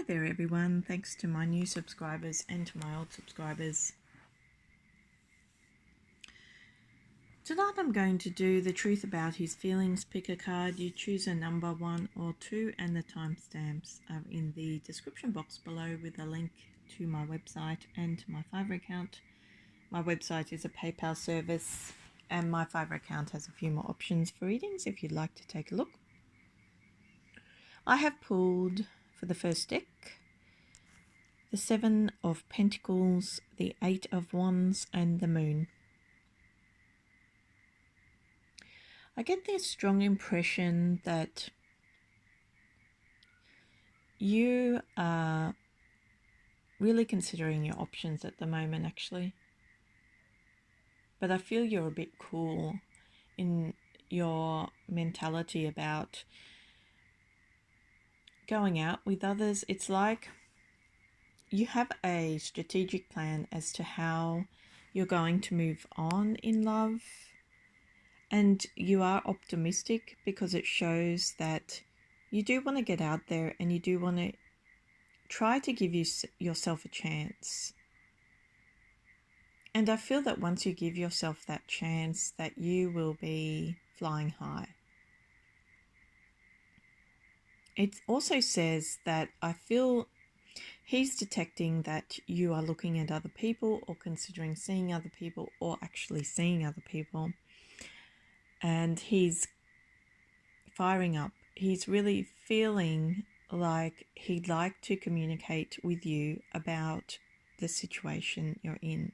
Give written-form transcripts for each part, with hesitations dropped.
there everyone, thanks to my new subscribers and to my old subscribers. Tonight I'm going to do the truth about his feelings. Pick a card, you choose a number 1 or 2 and the timestamps are in the description box below with a link to my website and to my Fiverr account. My website is a PayPal service and my Fiverr account has a few more options for readings if you'd like to take a look. I have pulled for the first deck the 7 of Pentacles, the 8 of Wands and the Moon. I get this strong impression that you are really considering your options at the moment actually. But I feel you're a bit cool in your mentality about going out with others. It's like you have a strategic plan as to how you're going to move on in love. And you are optimistic because it shows that you do want to get out there and you do want to try to give yourself a chance. And I feel that once you give yourself that chance, that you will be flying high. It also says that I feel he's detecting that you are looking at other people or considering seeing other people or actually seeing other people. And he's firing up. He's really feeling like he'd like to communicate with you about the situation you're in.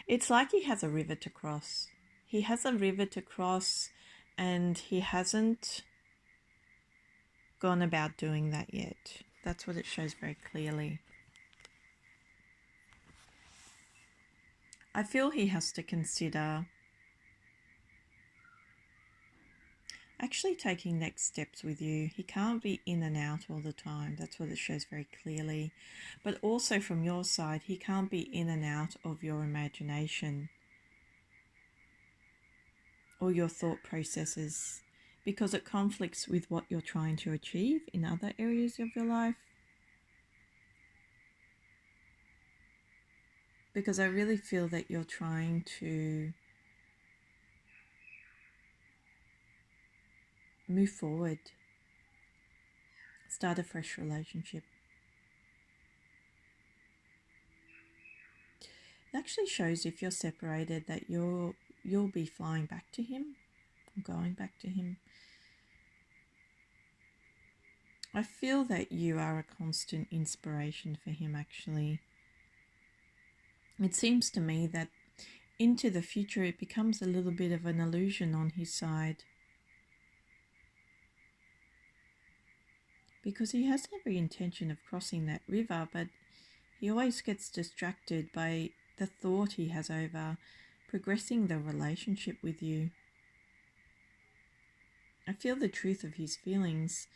It's like he has a river to cross. He has a river to cross and he hasn't gone about doing that yet. That's what it shows very clearly. I feel he has to consider actually taking next steps with you. He can't be in and out all the time. That's what it shows very clearly. But also from your side, he can't be in and out of your imagination or your thought processes because it conflicts with what you're trying to achieve in other areas of your life. Because I really feel that you're trying to move forward, start a fresh relationship. It actually shows if you're separated that you'll be flying back to him, going back to him. I feel that you are a constant inspiration for him actually. It seems to me that into the future it becomes a little bit of an illusion on his side. Because he has every intention of crossing that river, but he always gets distracted by the thought he has over progressing the relationship with you. I feel the truth of his feelings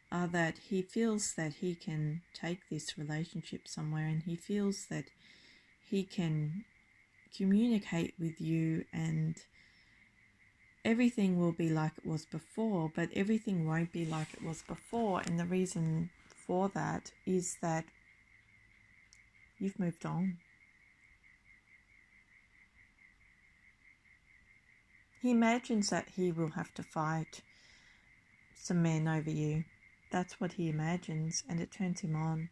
are that he feels that he can take this relationship somewhere and he feels that he can communicate with you and everything will be like it was before, but everything won't be like it was before. And the reason for that is that you've moved on. He imagines that he will have to fight some men over you. That's what he imagines, and it turns him on.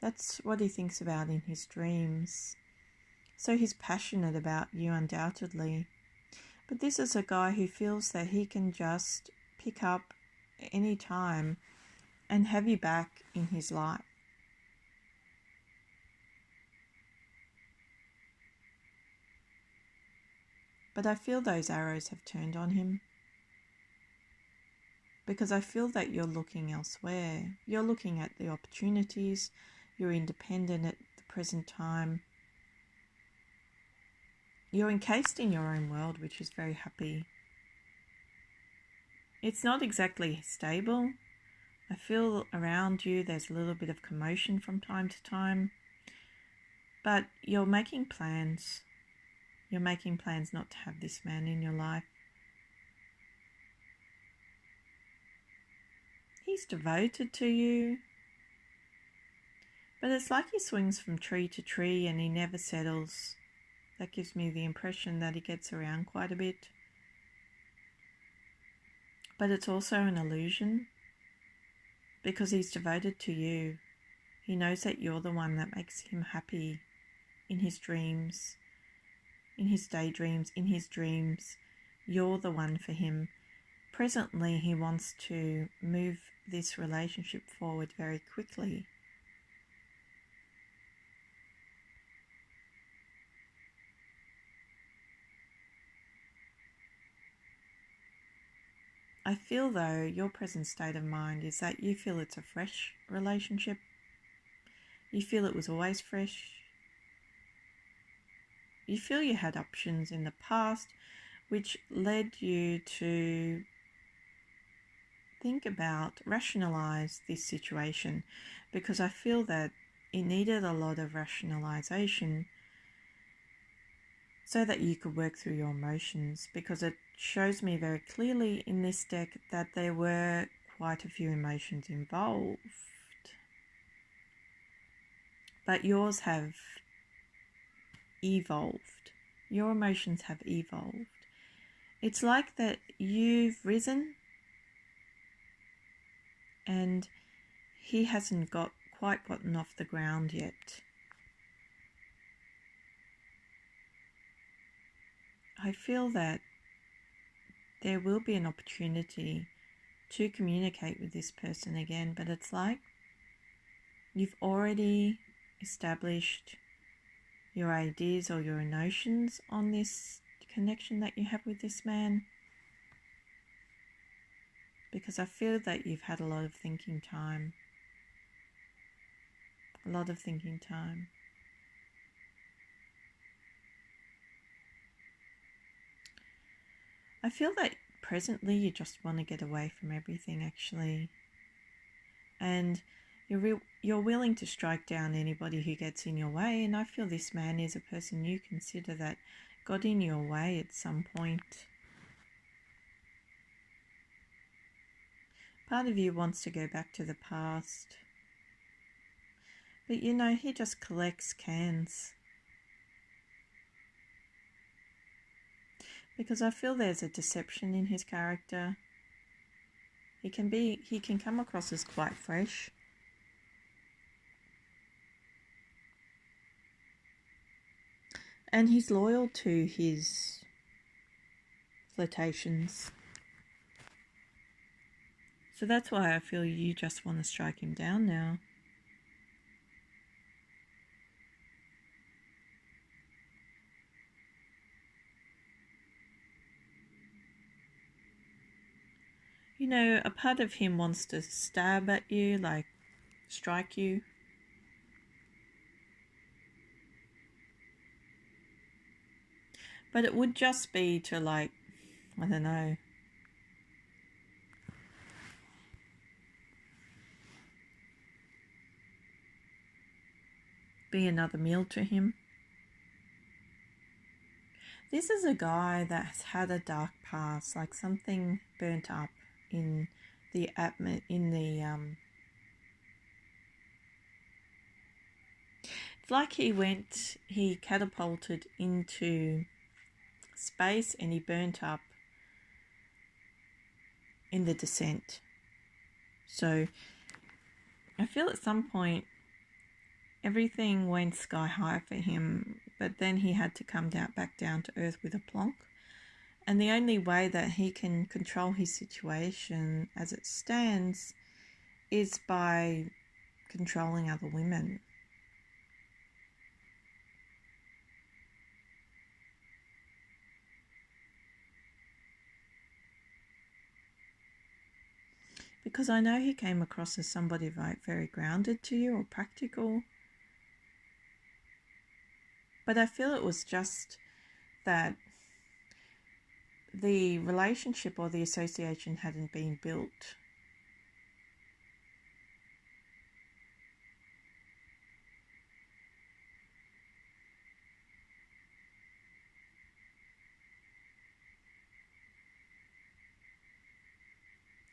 That's what he thinks about in his dreams. So he's passionate about you undoubtedly. But this is a guy who feels that he can just pick up any time and have you back in his life. But I feel those arrows have turned on him. Because I feel that you're looking elsewhere. You're looking at the opportunities. You're independent at the present time. You're encased in your own world, which is very happy. It's not exactly stable. I feel around you there's a little bit of commotion from time to time. But you're making plans. You're making plans not to have this man in your life. he's devoted to you, but it's like he swings from tree to tree and he never settles. That gives me the impression that he gets around quite a bit. But it's also an illusion, because he's devoted to you. He knows that you're the one that makes him happy in his dreams, in his daydreams, in his dreams. You're the one for him. Presently, he wants to move this relationship forward very quickly. I feel, though, your present state of mind is that you feel it's a fresh relationship. You feel it was always fresh. You feel you had options in the past, which led you to think about, rationalize this situation, because I feel that it needed a lot of rationalization so that you could work through your emotions, because it shows me very clearly in this deck that there were quite a few emotions involved. But yours have evolved. Your emotions have evolved. It's like that you've risen and he hasn't quite gotten off the ground yet. I feel that there will be an opportunity to communicate with this person again, but it's like you've already established your ideas or your notions on this connection that you have with this man, because I feel that you've had a lot of thinking time. A lot of thinking time. I feel that presently you just want to get away from everything, actually. And you're willing to strike down anybody who gets in your way. And I feel this man is a person you consider that got in your way at some point. Part of you wants to go back to the past. But you know, he just collects cans. Because I feel there's a deception in his character. He can come across as quite fresh. And he's loyal to his flirtations. So that's why I feel you just want to strike him down now. You know, a part of him wants to stab at you, like strike you. But it would just be to, like, I don't know, be another meal to him. This is a guy that's had a dark past, like something burnt up in the it's like he catapulted into space and he burnt up in the descent. So I feel at some point everything went sky high for him, but then he had to come back down to earth with a plonk. And the only way that he can control his situation as it stands is by controlling other women. Because I know he came across as somebody very grounded to you or practical. But I feel it was just that the relationship or the association hadn't been built.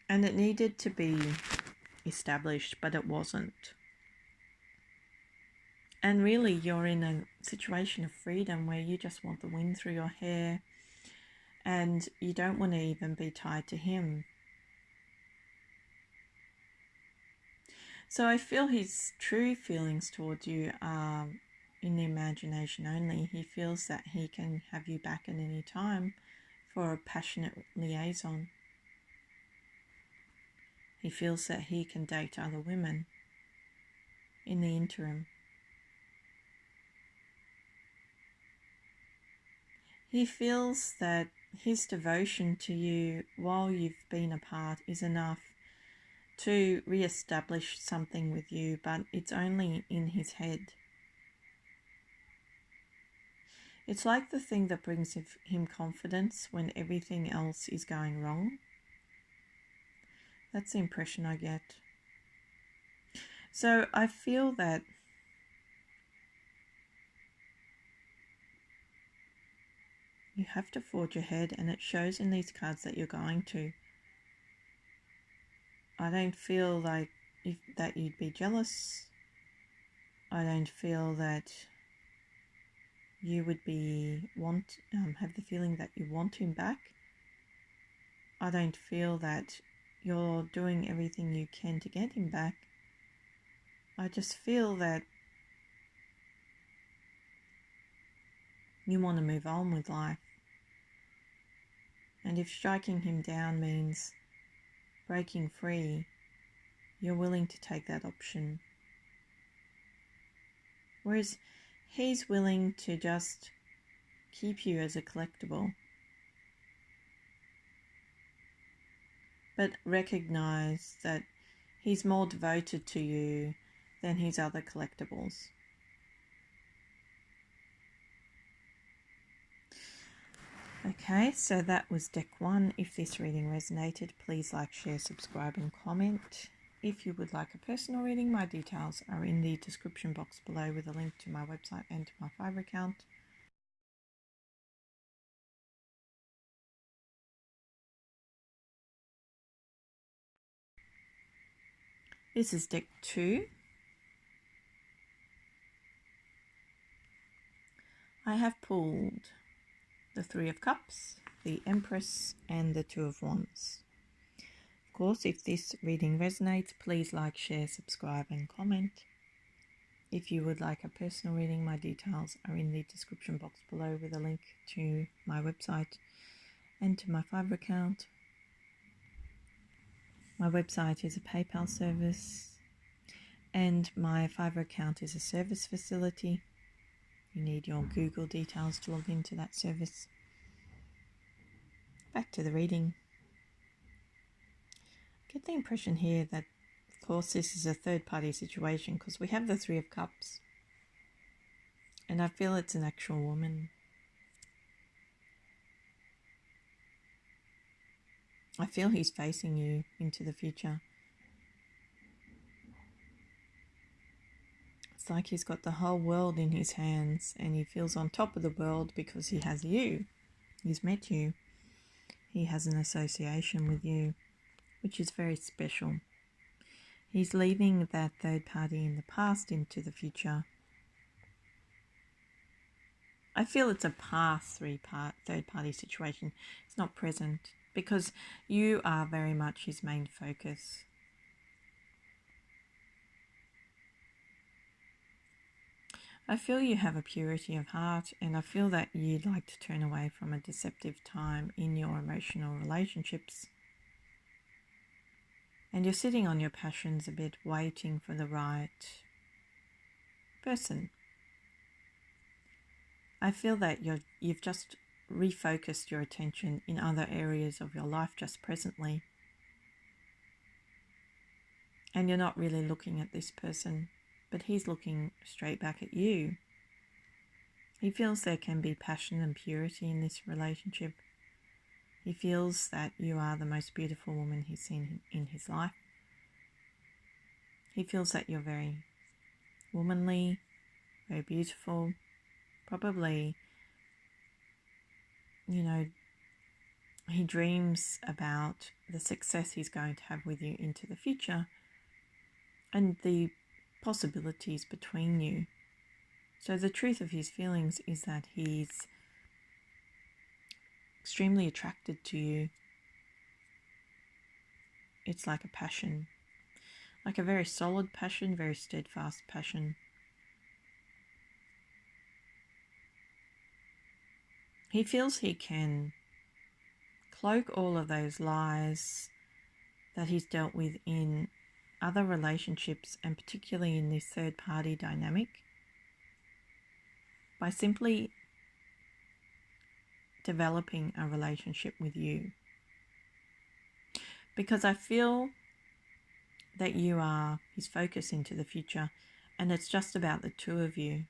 And it needed to be established, but it wasn't. And really, you're in a situation of freedom where you just want the wind through your hair and you don't want to even be tied to him. So I feel his true feelings towards you are in the imagination only. He feels that he can have you back at any time for a passionate liaison. He feels that he can date other women in the interim. He feels that his devotion to you while you've been apart is enough to re-establish something with you, but it's only in his head. It's like the thing that brings him confidence when everything else is going wrong. That's the impression I get. So I feel that you have to forge ahead, and it shows in these cards that you're going to. I don't feel like that you'd be jealous. I don't feel that you would have the feeling that you want him back. I don't feel that you're doing everything you can to get him back. I just feel that you want to move on with life. And if striking him down means breaking free, you're willing to take that option. Whereas he's willing to just keep you as a collectible, but recognize that he's more devoted to you than his other collectibles. Okay, so that was deck 1. If this reading resonated, please like, share, subscribe and comment. If you would like a personal reading, my details are in the description box below with a link to my website and to my Fiverr account. This is deck 2. I have pulled the Three of Cups, the Empress and the Two of Wands. Of course, if this reading resonates, please like, share, subscribe and comment. If you would like a personal reading, my details are in the description box below with a link to my website and to my Fiverr account. My website is a PayPal service and my Fiverr account is a service facility. You need your Google details to log into that service. Back to the reading. I get the impression here that, of course, this is a third-party situation because we have the Three of Cups. And I feel it's an actual woman. I feel he's facing you into the future. It's like he's got the whole world in his hands and he feels on top of the world because he has you. He's met you. He has an association with you, which is very special. He's leaving that third party in the past into the future. I feel it's a past third party situation. It's not present because you are very much his main focus. I feel you have a purity of heart, and I feel that you'd like to turn away from a deceptive time in your emotional relationships. And you're sitting on your passions a bit, waiting for the right person. I feel that you've just refocused your attention in other areas of your life just presently. And you're not really looking at this person, but he's looking straight back at you. He feels there can be passion and purity in this relationship. He feels that you are the most beautiful woman he's seen in his life. He feels that you're very womanly, very beautiful, probably, he dreams about the success he's going to have with you into the future, and the possibilities between you. So the truth of his feelings is that he's extremely attracted to you. It's like a passion, like a very solid passion, very steadfast passion. He feels he can cloak all of those lies that he's dealt with in other relationships, and particularly in this third party dynamic, by simply developing a relationship with you. Because I feel that you are his focus into the future, and it's just about the two of you.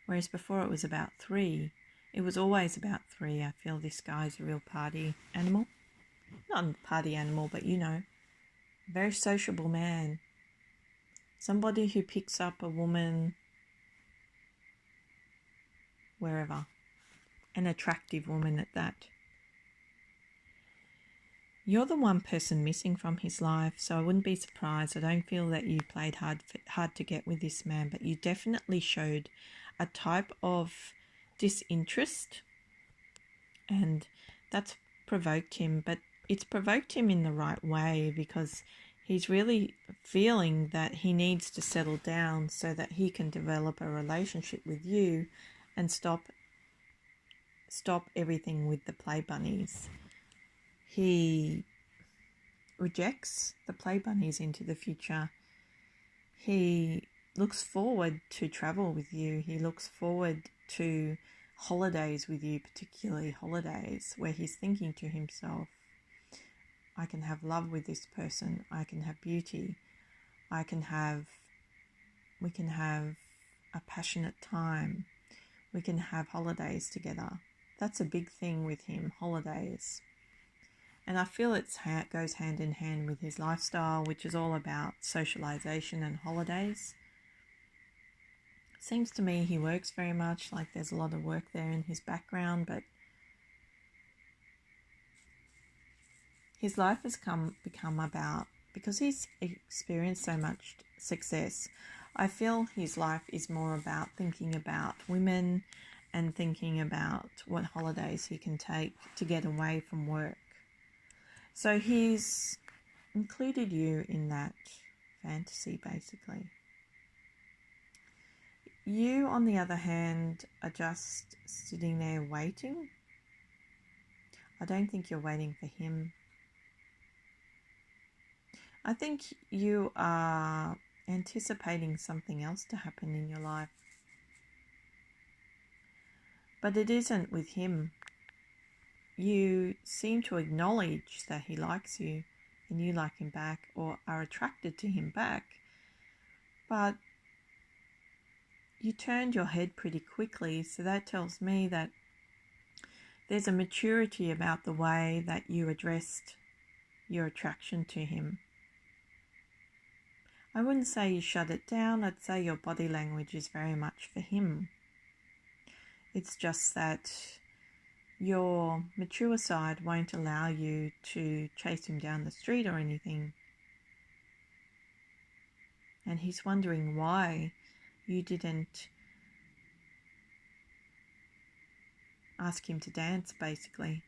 Whereas before it was about three. It was always about three. I feel this guy's a real party animal. Not a party animal, but very sociable man. Somebody who picks up a woman wherever. An attractive woman at that. You're the one person missing from his life, so I wouldn't be surprised. I don't feel that you played hard to get with this man, but you definitely showed a type of disinterest, and that's provoked him. But it's provoked him in the right way, because he's really feeling that he needs to settle down so that he can develop a relationship with you and stop everything with the play bunnies. He rejects the play bunnies into the future. He looks forward to travel with you. He looks forward to holidays with you, particularly holidays where he's thinking to himself, I can have love with this person. I can have beauty. We can have a passionate time. We can have holidays together. That's a big thing with him, holidays. And I feel it goes hand in hand with his lifestyle, which is all about socialization and holidays. Seems to me he works very much, like there's a lot of work there in his background, but his life has become about, because he's experienced so much success, I feel his life is more about thinking about women and thinking about what holidays he can take to get away from work. So he's included you in that fantasy, basically. You, on the other hand, are just sitting there waiting. I don't think you're waiting for him. I think you are anticipating something else to happen in your life. But it isn't with him. You seem to acknowledge that he likes you and you like him back, or are attracted to him back. But you turned your head pretty quickly, so that tells me that there's a maturity about the way that you addressed your attraction to him. I wouldn't say you shut it down. I'd say your body language is very much for him. It's just that your mature side won't allow you to chase him down the street or anything. And he's wondering why you didn't ask him to dance, basically.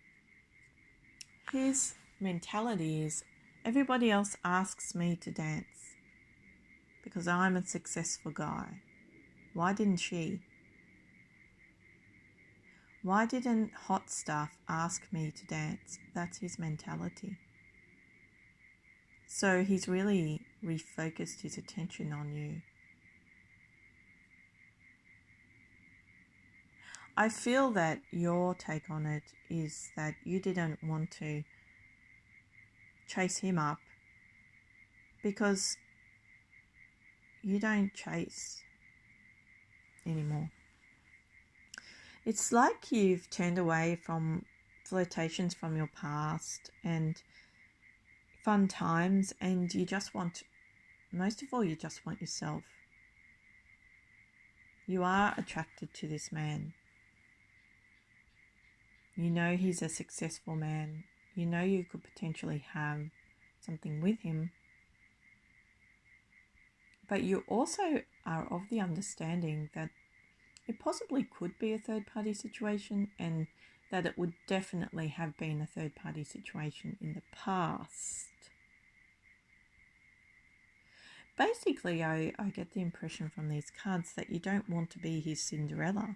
His mentality is, everybody else asks me to dance because I'm a successful guy. Why didn't she? Why didn't hot stuff ask me to dance? That's his mentality. So he's really refocused his attention on you. I feel that your take on it is that you didn't want to chase him up because you don't chase anymore. It's like you've turned away from flirtations from your past and fun times, and you just want, most of all, you just want yourself. You are attracted to this man. You know he's a successful man. You know you could potentially have something with him. But you also are of the understanding that it possibly could be a third-party situation, and that it would definitely have been a third-party situation in the past. Basically, I get the impression from these cards that you don't want to be his Cinderella.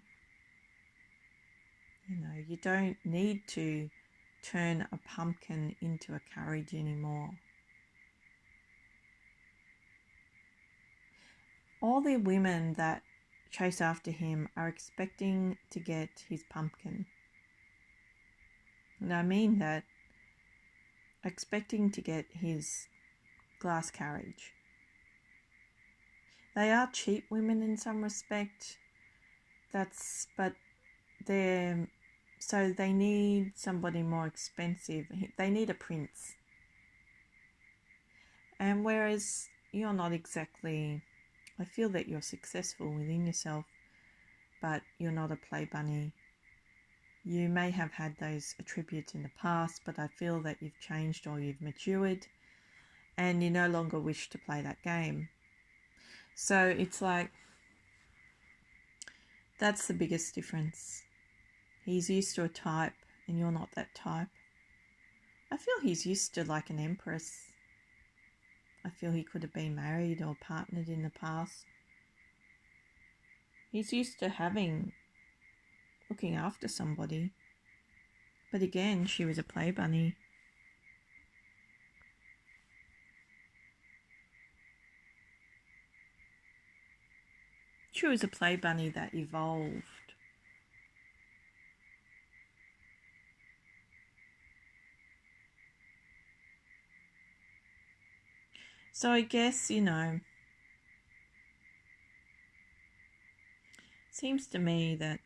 You know, you don't need to turn a pumpkin into a carriage anymore. All the women that chase after him are expecting to get his pumpkin. And I mean that, expecting to get his glass carriage. They are cheap women in some respect. But so they need somebody more expensive. They need a prince. And whereas you're not exactly, I feel that you're successful within yourself, but you're not a play bunny. You may have had those attributes in the past, but I feel that you've changed or you've matured and you no longer wish to play that game. So it's like, that's the biggest difference. He's used to a type and you're not that type. I feel he's used to like an empress. I feel he could have been married or partnered in the past. He's used to looking after somebody. But again, she was a play bunny. She was a play bunny that evolved. So I guess, seems to me that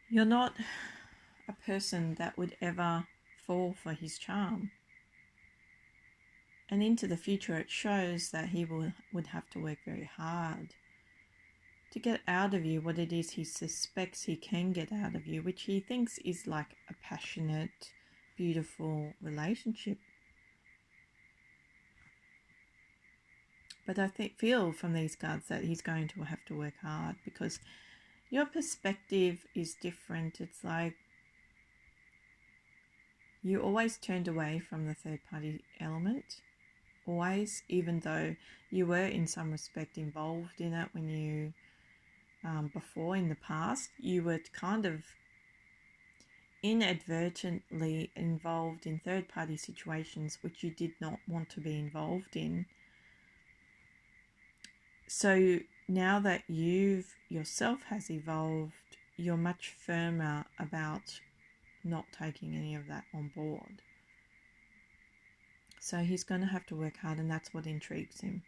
you're not a person that would ever fall for his charm. And into the future, it shows that he would have to work very hard to get out of you what it is he suspects he can get out of you, which he thinks is like a passionate, beautiful relationship. But I feel from these cards that he's going to have to work hard because your perspective is different. It's like you always turned away from the third party element. Always, even though you were in some respect involved in it when you, before in the past, you were kind of inadvertently involved in third party situations which you did not want to be involved in. So now that yourself has evolved, you're much firmer about not taking any of that on board. So he's going to have to work hard, and that's what intrigues him.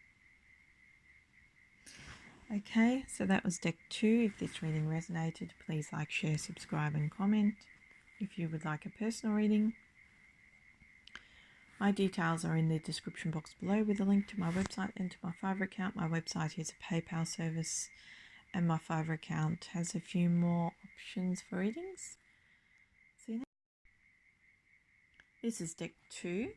Okay, so that was deck 2. If this reading resonated, please like, share, subscribe and comment. If you would like a personal reading, my details are in the description box below with a link to my website and to my Fiverr account. My website is a PayPal service and my Fiverr account has a few more options for readings. See you next. This is deck 2.